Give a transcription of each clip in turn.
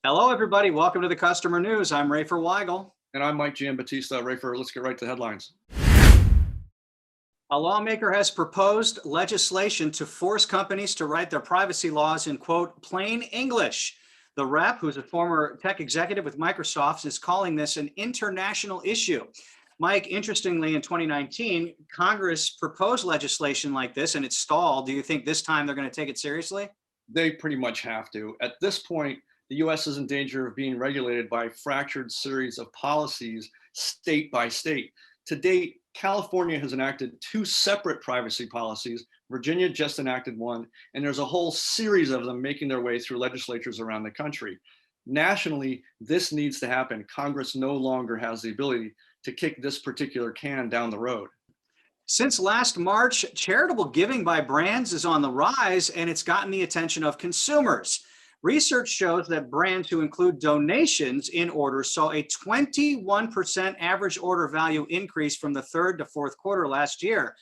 Hello, everybody. Welcome to the Customer News. I'm Rafer Weigel. And I'm Mike Giambattista. Rafer, let's get right to the headlines. A lawmaker has proposed legislation to force companies to write their privacy laws in, quote, plain English. The rep, who's a former tech executive with Microsoft, is calling this an international issue. Mike, interestingly, in 2019, Congress proposed legislation like this and it stalled. Do you think this time they're going to take it seriously? They pretty much have to. At this point, the US is in danger of being regulated by a fractured series of policies state by state. To date, California has enacted two separate privacy policies. Virginia just enacted one, and there's a whole series of them making their way through legislatures around the country. Nationally, this needs to happen. Congress no longer has the ability to kick this particular can down the road. Since last March, charitable giving by brands is on the rise, and it's gotten the attention of consumers. Research shows that brands who include donations in orders saw a 21% average order value increase from the third to fourth quarter last year.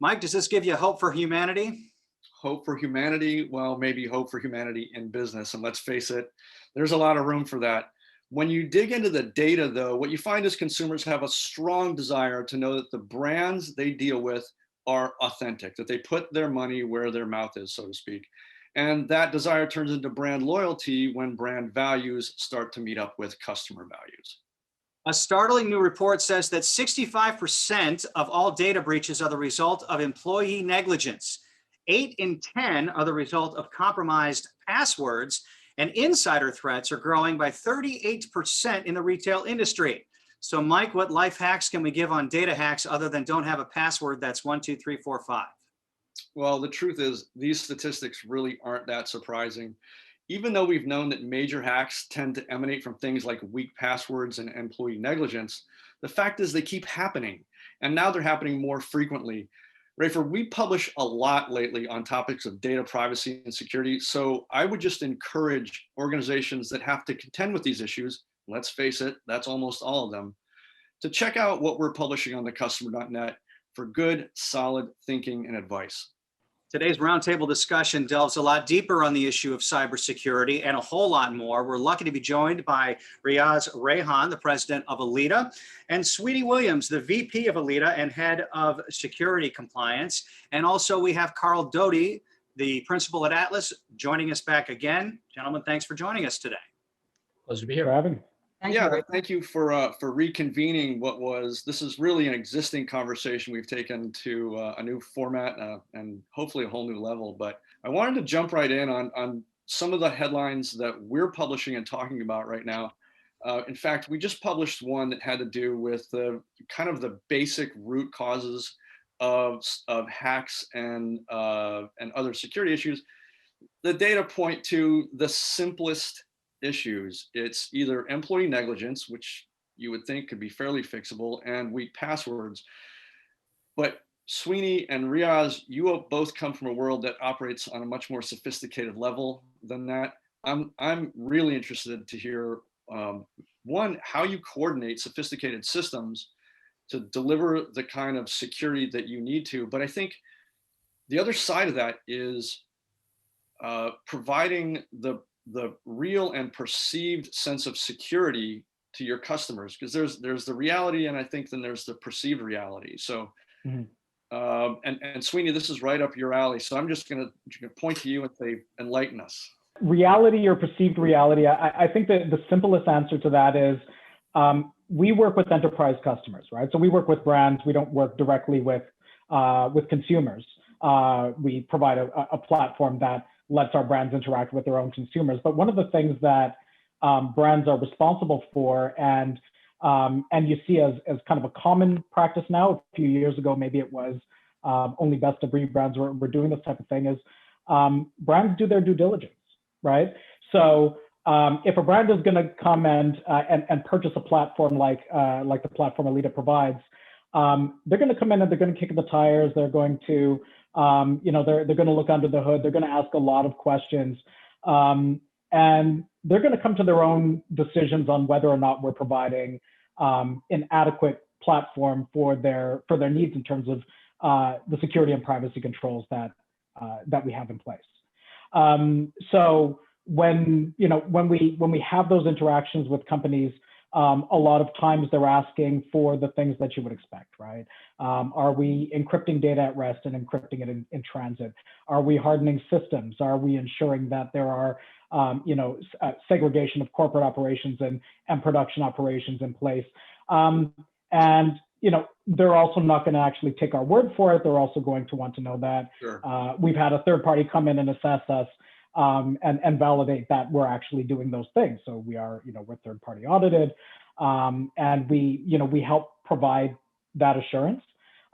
Mike, does this give you hope for humanity? Hope for humanity? Well, maybe hope for humanity in business. And let's face it, there's a lot of room for that. When you dig into the data, though, what you find is consumers have a strong desire to know that the brands they deal with are authentic, that they put their money where their mouth is, so to speak. And that desire turns into brand loyalty when brand values start to meet up with customer values. A startling new report says that 65% of all data breaches are the result of employee negligence. 8 in 10 are the result of compromised passwords, and insider threats are growing by 38% in the retail industry. So, Mike, what life hacks can we give on data hacks other than don't have a password that's 1, 2, 3, 4, 5? Well, the truth is these statistics really aren't that surprising. Even though we've known that major hacks tend to emanate from things like weak passwords and employee negligence, the fact is they keep happening, and now they're happening more frequently. Rafer, we publish a lot lately on topics of data privacy and security, so I would just encourage organizations that have to contend with these issues, let's face it, that's almost all of them, to check out what we're publishing on thecustomer.net for good, solid thinking and advice. Today's roundtable discussion delves a lot deeper on the issue of cybersecurity and a whole lot more. We're lucky to be joined by Riaz Raihan, the president of Alida, and Sweeney Williams, the VP of Alida and head of security compliance. And also we have Carl Doty, the principal at Atlaas, joining us back again. Gentlemen, thanks for joining us today. Pleasure to be here. For having me. Thank you for reconvening this is really an existing conversation we've taken to a new format and hopefully a whole new level. But I wanted to jump right in on some of the headlines that we're publishing and talking about right now. In fact, we just published one that had to do with the kind of the basic root causes of hacks and other security issues. The data point to the simplest issues. It's either employee negligence, which you would think could be fairly fixable, and weak passwords. But Sweeney and Riaz, you both come from a world that operates on a much more sophisticated level than that. I'm really interested to hear, one, how you coordinate sophisticated systems to deliver the kind of security that you need to. But I think the other side of that is providing the real and perceived sense of security to your customers, because there's the reality, and I think then there's the perceived reality. So, and Sweeney, this is right up your alley. So I'm just going to point to you and say, enlighten us. Reality or perceived reality. I think that the simplest answer to that is we work with enterprise customers, right? So we work with brands. We don't work directly with consumers. We provide a platform that lets our brands interact with their own consumers. But one of the things that brands are responsible for, and you see as kind of a common practice now, a few years ago, maybe it was only best of breed brands were doing this type of thing, is brands do their due diligence, right? So if a brand is gonna come and purchase a platform like the platform Alida provides, they're gonna come in and they're gonna kick the tires, they're going to they're going to look under the hood. They're going to ask a lot of questions, and they're going to come to their own decisions on whether or not we're providing an adequate platform for their needs in terms of the security and privacy controls that we have in place. So when we have those interactions with companies, a lot of times they're asking for the things that you would expect, right? Are we encrypting data at rest and encrypting it in transit? Are we hardening systems? Are we ensuring that there are segregation of corporate operations and production operations in place? And they're also not going to actually take our word for it. They're also going to want to know that Sure. we've had a third party come in and assess us and validate that we're actually doing those things. So we're third party audited, and we help provide that assurance.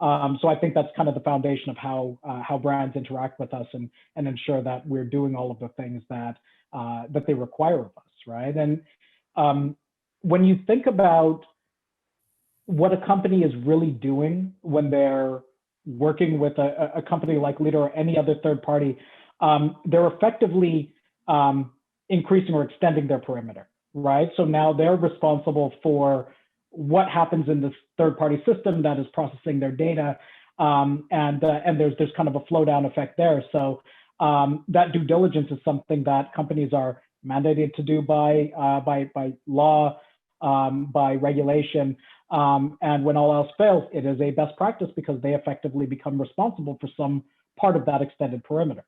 So I think that's kind of the foundation of how brands interact with us and ensure that we're doing all of the things that they require of us, right? And when you think about what a company is really doing when they're working with a company like Alida or any other third party, they're effectively increasing or extending their perimeter, right? So now they're responsible for what happens in this third-party system that is processing their data, and there's kind of a flow-down effect there. So that due diligence is something that companies are mandated to do by law, by regulation, and when all else fails, it is a best practice because they effectively become responsible for some part of that extended perimeter.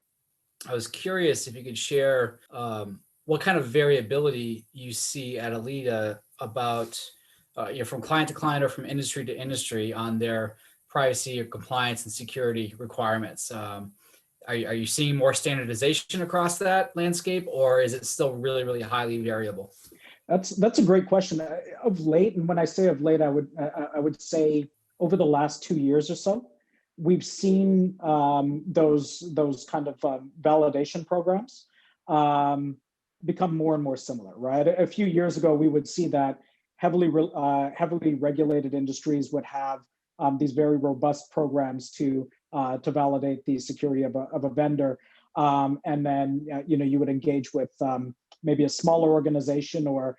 I was curious if you could share what kind of variability you see at Alida about from client to client or from industry to industry on their privacy or compliance and security requirements. Are you seeing more standardization across that landscape, or is it still really, really highly variable? That's a great question. Of late, and when I say of late, I would say over the last 2 years or so, we've seen those kind of validation programs become more and more similar, right? A few years ago, we would see that heavily regulated industries would have these very robust programs to validate the security of a vendor, and then you would engage with maybe a smaller organization or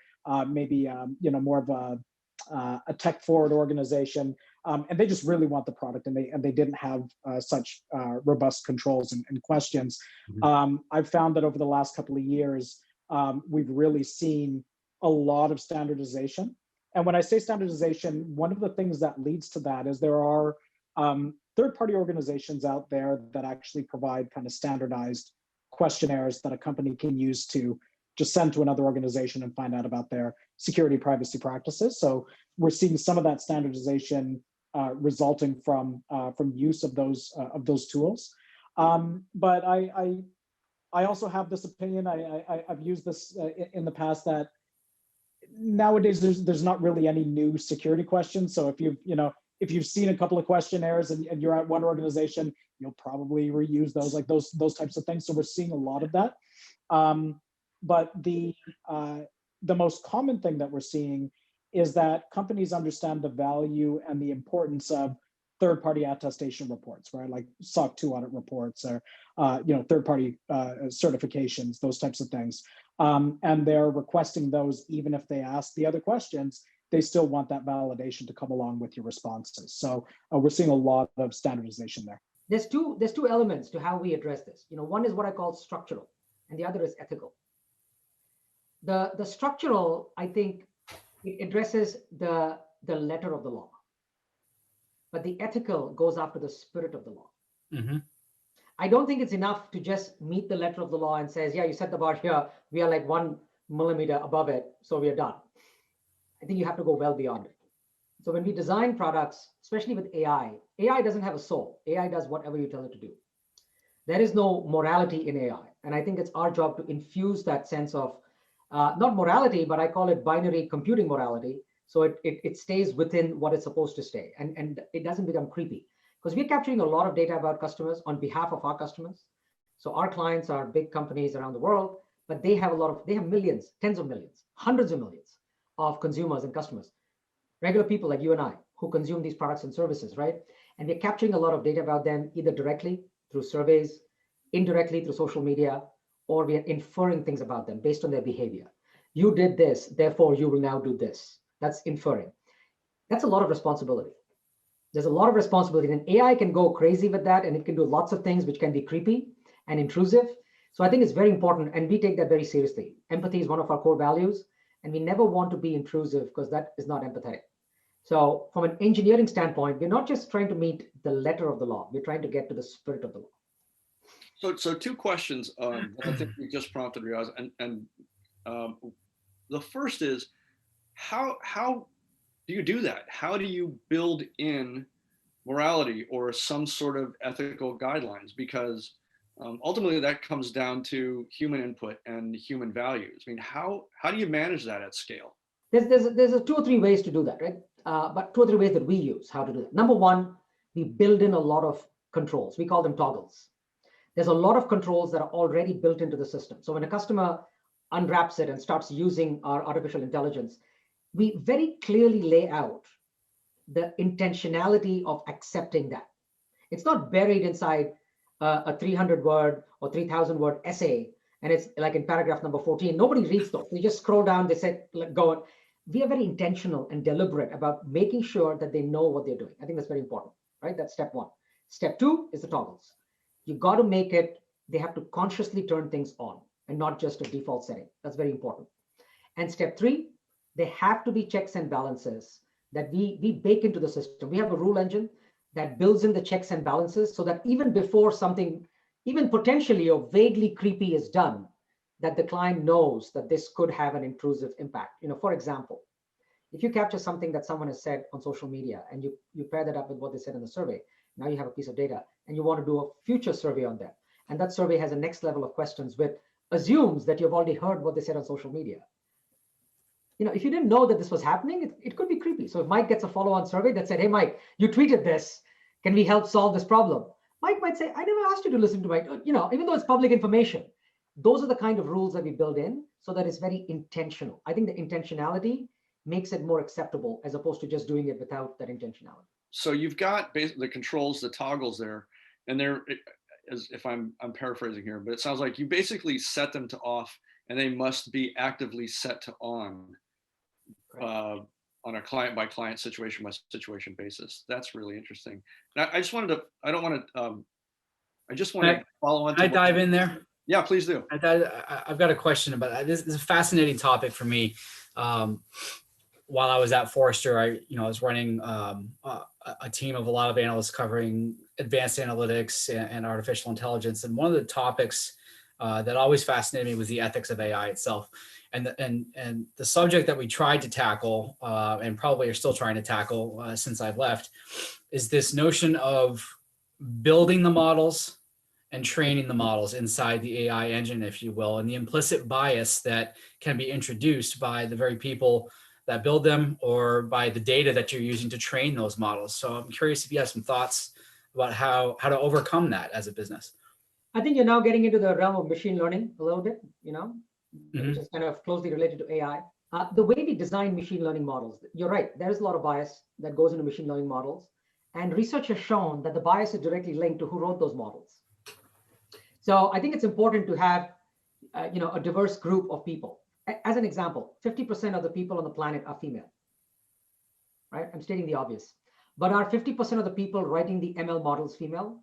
maybe more of a tech forward organization, and they just really want the product, and they didn't have such robust controls and questions. Mm-hmm. I've found that over the last couple of years, we've really seen a lot of standardization. And when I say standardization, one of the things that leads to that is there are third-party organizations out there that actually provide kind of standardized questionnaires that a company can use to just send to another organization and find out about their security privacy practices. So we're seeing some of that standardization resulting from use of those tools. But I also have this opinion. I've used this in the past that nowadays there's not really any new security questions. So if you've seen a couple of questionnaires and you're at one organization, you'll probably reuse those, like those types of things. So we're seeing a lot of that. But the most common thing that we're seeing is that companies understand the value and the importance of third-party attestation reports, right? Like SOC 2 audit reports or third-party certifications, those types of things. And they're requesting those even if they ask the other questions. They still want that validation to come along with your responses. So we're seeing a lot of standardization there. There's two elements to how we address this. One is what I call structural, and the other is ethical. The structural, I think, it addresses the letter of the law, but the ethical goes after the spirit of the law. Mm-hmm. I don't think it's enough to just meet the letter of the law and says, yeah, you set the bar here, we are like 1 millimeter above it, so we are done. I think you have to go well beyond it. So when we design products, especially with AI doesn't have a soul. AI does whatever you tell it to do. There is no morality in AI. And I think it's our job to infuse that sense of, not morality, but I call it binary computing morality. So it stays within what it's supposed to stay, and it doesn't become creepy. Because we're capturing a lot of data about customers on behalf of our customers. So our clients are big companies around the world, but they have millions, tens of millions, hundreds of millions of consumers and customers, regular people like you and I who consume these products and services, right? And we're capturing a lot of data about them, either directly through surveys, indirectly through social media, or we are inferring things about them based on their behavior. You did this, therefore you will now do this. That's inferring. That's a lot of responsibility. There's a lot of responsibility, and AI can go crazy with that, and it can do lots of things which can be creepy and intrusive. So I think it's very important, and we take that very seriously. Empathy is one of our core values, and we never want to be intrusive because that is not empathetic. So from an engineering standpoint, we're not just trying to meet the letter of the law, we're trying to get to the spirit of the law. So two questions that I think you just prompted, Riaz, and the first is how do you do that? How do you build in morality or some sort of ethical guidelines? Because ultimately that comes down to human input and human values. I mean, how do you manage that at scale? There's two or three ways to do that, right? But two or three ways that we use how to do that. Number one, we build in a lot of controls. We call them toggles. There's a lot of controls that are already built into the system. So when a customer unwraps it and starts using our artificial intelligence, we very clearly lay out the intentionality of accepting that. It's not buried inside a 300 word or 3,000 word essay. And it's like in paragraph number 14, nobody reads those. They just scroll down, they say, go on. We are very intentional and deliberate about making sure that they know what they're doing. I think that's very important, right? That's step one. Step two is the toggles. You got to make it, they have to consciously turn things on and not just a default setting. That's very important. And step three, there have to be checks and balances that we bake into the system. We have a rule engine that builds in the checks and balances so that even before something, even potentially or vaguely creepy is done, that the client knows that this could have an intrusive impact. For example, if you capture something that someone has said on social media and you pair that up with what they said in the survey, now you have a piece of data and you want to do a future survey on that. And that survey has a next level of questions which assumes that you've already heard what they said on social media. If you didn't know that this was happening, it could be creepy. So if Mike gets a follow-on survey that said, hey, Mike, you tweeted this, can we help solve this problem? Mike might say, I never asked you to listen to my, even though it's public information. Those are the kind of rules that we build in so that it's very intentional. I think the intentionality makes it more acceptable as opposed to just doing it without that intentionality. So you've got the controls, the toggles there, and they're, as if I'm paraphrasing here, but it sounds like you basically set them to off and they must be actively set to on a client by client, situation by situation basis. That's really interesting. I just wanted to, I just want to follow on. Can I dive in there? Yeah, please do. I've got a question about that. This is a fascinating topic for me. While I was at Forrester, I was running a team of a lot of analysts covering advanced analytics and artificial intelligence. And one of the topics that always fascinated me was the ethics of AI itself. And the subject that we tried to tackle, and probably are still trying to tackle since I've left, is this notion of building the models and training the models inside the AI engine, if you will, and the implicit bias that can be introduced by the very people that build them or by the data that you're using to train those models. So I'm curious if you have some thoughts about how to overcome that as a business. I think you're now getting into the realm of machine learning a little bit, which is kind of closely related to AI. The way we design machine learning models, you're right, there's a lot of bias that goes into machine learning models. And research has shown that the bias is directly linked to who wrote those models. So I think it's important to have, a diverse group of people. As an example, 50% of the people on the planet are female, right? I'm stating the obvious. But are 50% of the people writing the ML models female?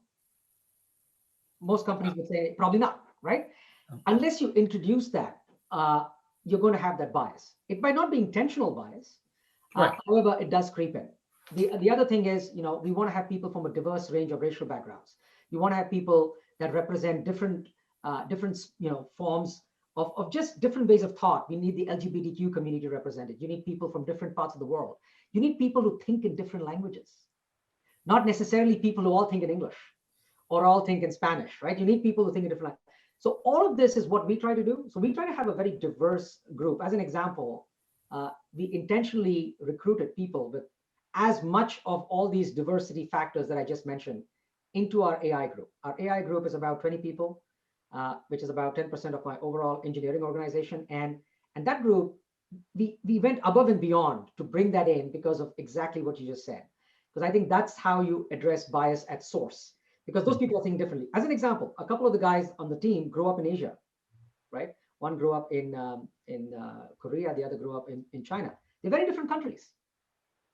Most companies would say probably not, right? Unless you introduce that, you're going to have that bias. It might not be intentional bias. Right. However, it does creep in. The other thing is, we want to have people from a diverse range of racial backgrounds. You want to have people that represent different forms of just different ways of thought. We need the LGBTQ community represented. You need people from different parts of the world. You need people who think in different languages, not necessarily people who all think in English or all think in Spanish, right? You need people who think in different languages. So all of this is what we try to do. So we try to have a very diverse group. As an example, we intentionally recruited people with as much of all these diversity factors that I just mentioned into our AI group. Our AI group is about 20 people, which is about 10% of my overall engineering organization. And that group, we went above and beyond to bring that in because of exactly what you just said. Because I think that's how you address bias at source, because those people are thinking differently. As an example, a couple of the guys on the team grew up in Asia, right? One grew up in Korea, the other grew up in China. They're very different countries.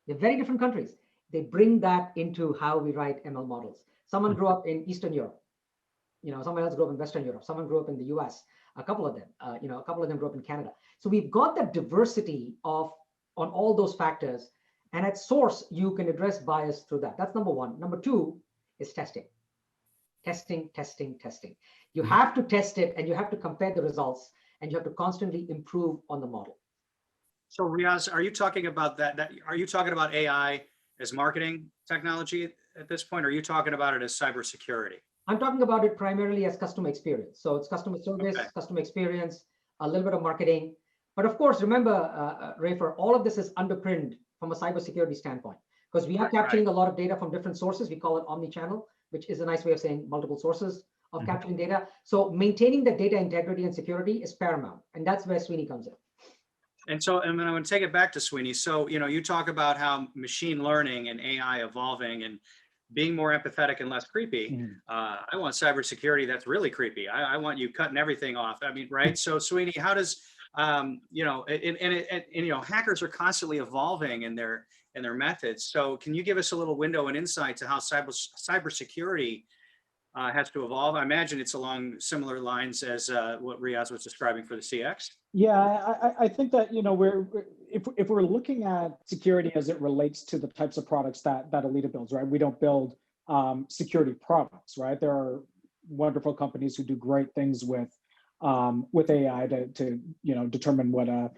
They bring that into how we write ML models. Someone grew up in Eastern Europe, someone else grew up in Western Europe, someone grew up in the US, a couple of them, a couple of them grew up in Canada. So we've got that diversity on all those factors. And at source, you can address bias through that. That's number one. Number two is testing. Testing. You have to test it, and you have to compare the results, and you have to constantly improve on the model. So Riaz, are you talking about that? Are you talking about AI as marketing technology at this point? Or are you talking about it as cybersecurity? I'm talking about it primarily as customer experience. So it's customer service, Okay. customer experience, a little bit of marketing. But of course, remember, Rafer, all of this is underpinned from a cybersecurity standpoint, because we are capturing a lot of data from different sources. We call it omni-channel, which is a nice way of saying multiple sources of capturing data. So maintaining the data integrity and security is paramount. And that's where Sweeney comes in. And so, and then I'm going to take it back to Sweeney. So, you talk about how machine learning and AI evolving and being more empathetic and less creepy. I want cybersecurity that's really creepy. I want you cutting everything off. I mean, right? So, Sweeney, how does hackers are constantly evolving in their methods. So, can you give us a little window and insight to how cybersecurity has to evolve? I imagine it's along similar lines as what Riaz was describing for the CX. Yeah, I think that if we're looking at security as it relates to the types of products that Alida builds, right? We don't build security products, right? There are wonderful companies who do great things with AI to determine what a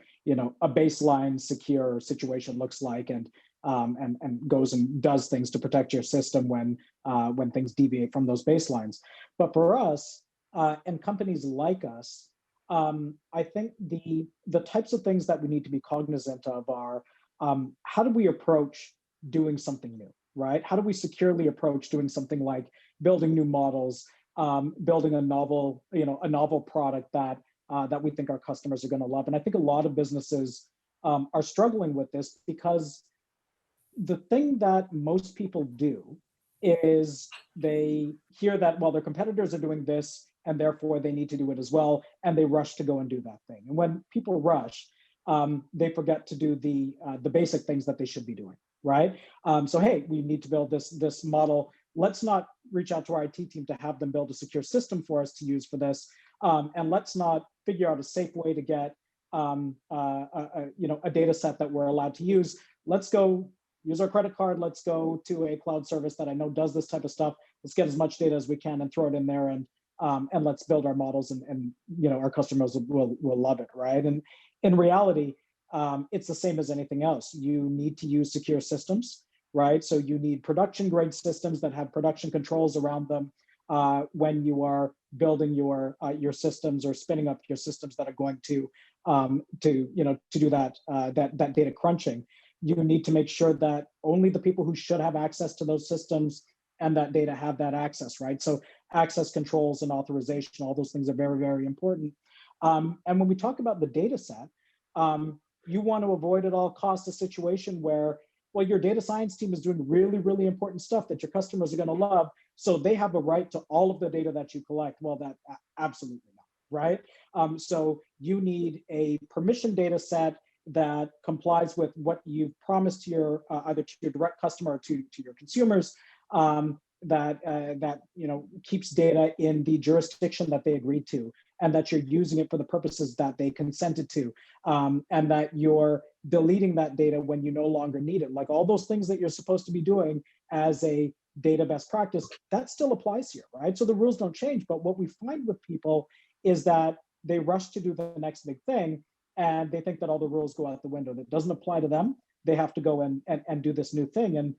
baseline secure situation looks like, and goes and does things to protect your system when things deviate from those baselines. But for us and companies like us, I think the types of things that we need to be cognizant of are how do we approach doing something new, right? How do we securely approach doing something like building new models, building a novel product that we think our customers are going to love? And I think a lot of businesses are struggling with this, because the thing that most people do is they hear that, well, their competitors are doing this, and therefore they need to do it as well, and they rush to go and do that thing. And when people rush, they forget to do the basic things that they should be doing, right? So hey, we need to build this model. Let's not reach out to our IT team to have them build a secure system for us to use for this, and let's not figure out a safe way to get a data set that we're allowed to use. Let's go use our credit card. Let's go to a cloud service that I know does this type of stuff. Let's get as much data as we can and throw it in there, and let's build our models, and our customers will love it, right? And in reality, it's the same as anything else. You need to use secure systems, right? So you need production grade systems that have production controls around them when you are building your systems or spinning up your systems that are going to do that data crunching. You need to make sure that only the people who should have access to those systems and that data have that access, right? So access controls and authorization, all those things are very, very important. And when we talk about the data set, you want to avoid at all costs a situation where, well, your data science team is doing really, really important stuff that your customers are going to love, so they have a right to all of the data that you collect. Well, that absolutely not, right? So you need a permission data set that complies with what you've promised to your either to your direct customer or to your consumers, that keeps data in the jurisdiction that they agreed to, and that you're using it for the purposes that they consented to, and that you're deleting that data when you no longer need it. Like all those things that you're supposed to be doing as a data best practice, that still applies here, right? So the rules don't change, but what we find with people is that they rush to do the next big thing, and they think that all the rules go out the window. That doesn't apply to them. They have to go and do this new thing. And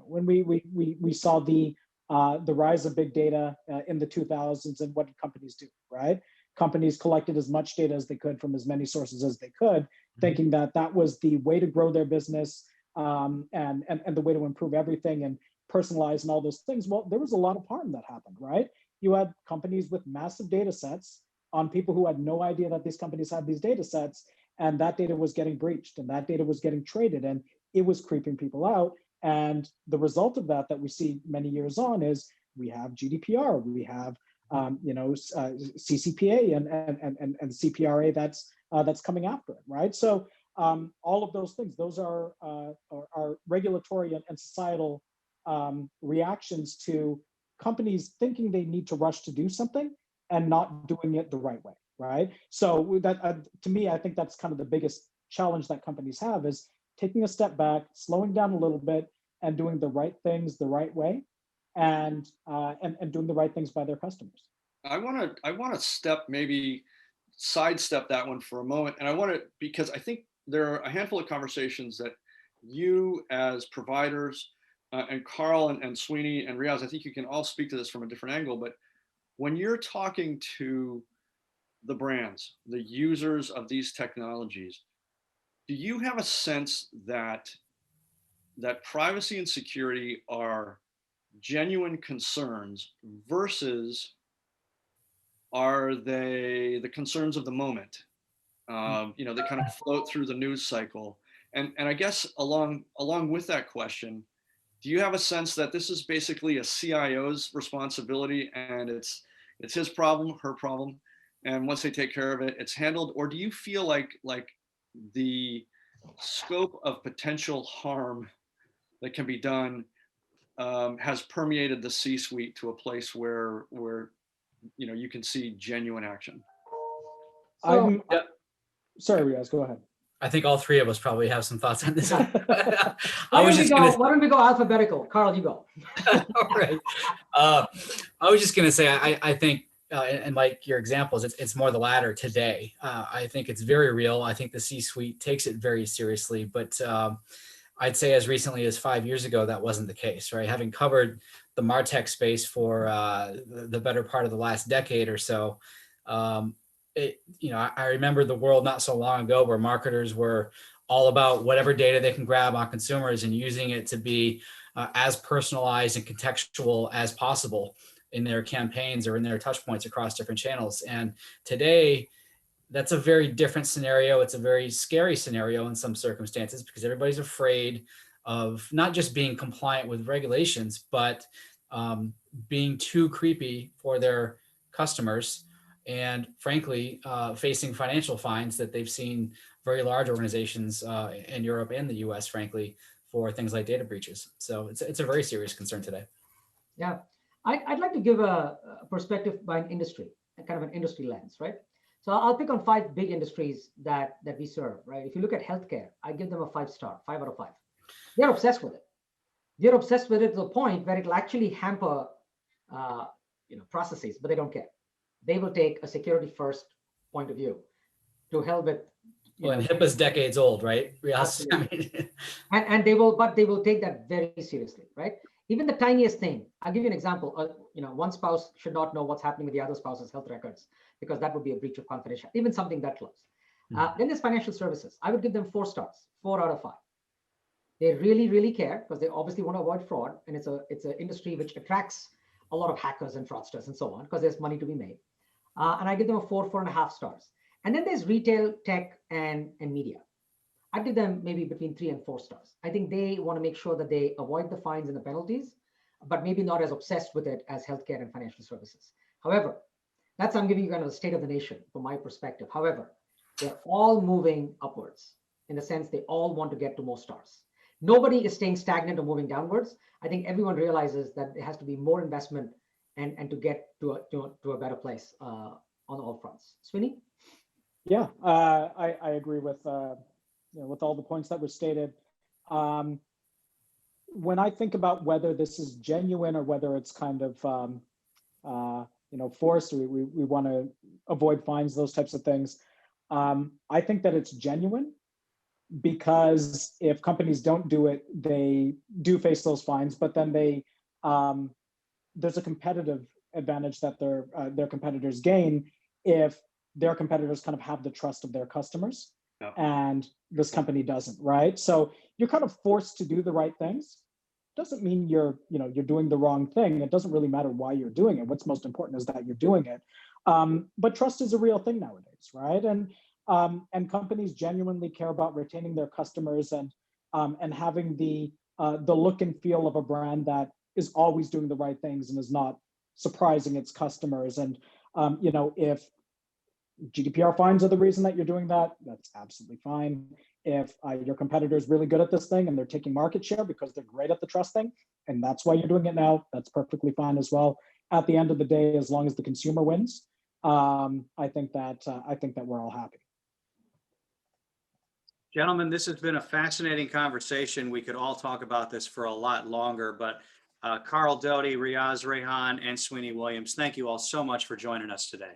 when we saw the rise of big data in the 2000s, and what did companies do, right? Companies collected as much data as they could from as many sources as they could, thinking that that was the way to grow their business, and the way to improve everything and personalize and all those things. Well, there was a lot of harm that happened, right? You had companies with massive data sets on people who had no idea that these companies had these data sets, and that data was getting breached, and that data was getting traded, and it was creeping people out. And the result of that we see many years on is we have GDPR, we have CCPA and CPRA that's coming after it, right? So all of those things, those are regulatory and societal reactions to companies thinking they need to rush to do something and not doing it the right way, right? So that to me, I think that's kind of the biggest challenge that companies have, is taking a step back, slowing down a little bit, and doing the right things the right way, and doing the right things by their customers. I want to maybe sidestep that one for a moment, and I want to, because I think there are a handful of conversations that you as providers and Carl and Sweeney and Riaz, I think you can all speak to this from a different angle, but when you're talking to the brands, the users of these technologies, do you have a sense that privacy and security are genuine concerns versus are they the concerns of the moment, that kind of float through the news cycle? And I guess along with that question, do you have a sense that this is basically a CIO's responsibility and it's his problem, her problem, and once they take care of it, it's handled? Or do you feel like the scope of potential harm that can be done has permeated the C-suite to a place where you can see genuine action? Sorry, Riaz, go ahead. I think all three of us probably have some thoughts on this. Why don't we go alphabetical? Carl, you go. All right. I was just going to say, I think, and like your examples, it's more the latter today. I think it's very real. I think the C-suite takes it very seriously, but I'd say as recently as 5 years ago, that wasn't the case, right? Having covered the MarTech space for the better part of the last decade or so, I remember the world not so long ago where marketers were all about whatever data they can grab on consumers and using it to be as personalized and contextual as possible in their campaigns or in their touch points across different channels. And today, that's a very different scenario. It's a very scary scenario in some circumstances because everybody's afraid of not just being compliant with regulations, but being too creepy for their customers, and frankly, facing financial fines that they've seen very large organizations in Europe and the US, frankly, for things like data breaches. So it's a very serious concern today. Yeah, I'd like to give a perspective by an industry, a kind of an industry lens, right? So I'll pick on 5 big industries that we serve, right? If you look at healthcare, I give them a 5-star, 5 out of 5. They're obsessed with it. They're obsessed with it to the point where it'll actually hamper, processes, but they don't care. They will take a security first point of view. To hell with. And HIPAA's decades old, right? Yes. And they will take that very seriously, right? Even the tiniest thing. I'll give you an example. One spouse should not know what's happening with the other spouse's health records because that would be a breach of confidentiality. Even something that close. Then there's financial services. I would give them 4 stars, 4 out of 5. They really, really care because they obviously want to avoid fraud, and it's an industry which attracts a lot of hackers and fraudsters and so on because there's money to be made. And I give them a 4.5 stars. And then there's retail, tech, and media. I'd give them maybe between 3 and 4 stars. I think they want to make sure that they avoid the fines and the penalties, but maybe not as obsessed with it as healthcare and financial services. However, I'm giving you kind of the state of the nation from my perspective. However, they're all moving upwards in the sense they all want to get to more stars. Nobody is staying stagnant or moving downwards. I think everyone realizes that there has to be more investment and to get to a better place on all fronts. Sweeney? Yeah, I agree with all the points that were stated. When I think about whether this is genuine or whether it's kind of forced, we want to avoid fines, those types of things. I think that it's genuine because if companies don't do it, they do face those fines, but then there's a competitive advantage that their competitors gain if their competitors kind of have the trust of their customers. Yeah. And this company doesn't, right? So you're kind of forced to do the right things. Doesn't mean you're doing the wrong thing. It doesn't really matter why you're doing it. What's most important is that you're doing it. But trust is a real thing nowadays, right? And companies genuinely care about retaining their customers and having the look and feel of a brand that is always doing the right things and is not surprising its customers. And if GDPR fines are the reason that you're doing that, that's absolutely fine. If your competitor is really good at this thing and they're taking market share because they're great at the trust thing, and that's why you're doing it now, that's perfectly fine as well. At the end of the day, as long as the consumer wins, I think that we're all happy. Gentlemen, this has been a fascinating conversation. We could all talk about this for a lot longer, but Carl Doty, Riaz, Raihan, and Sweeney Williams, thank you all so much for joining us today.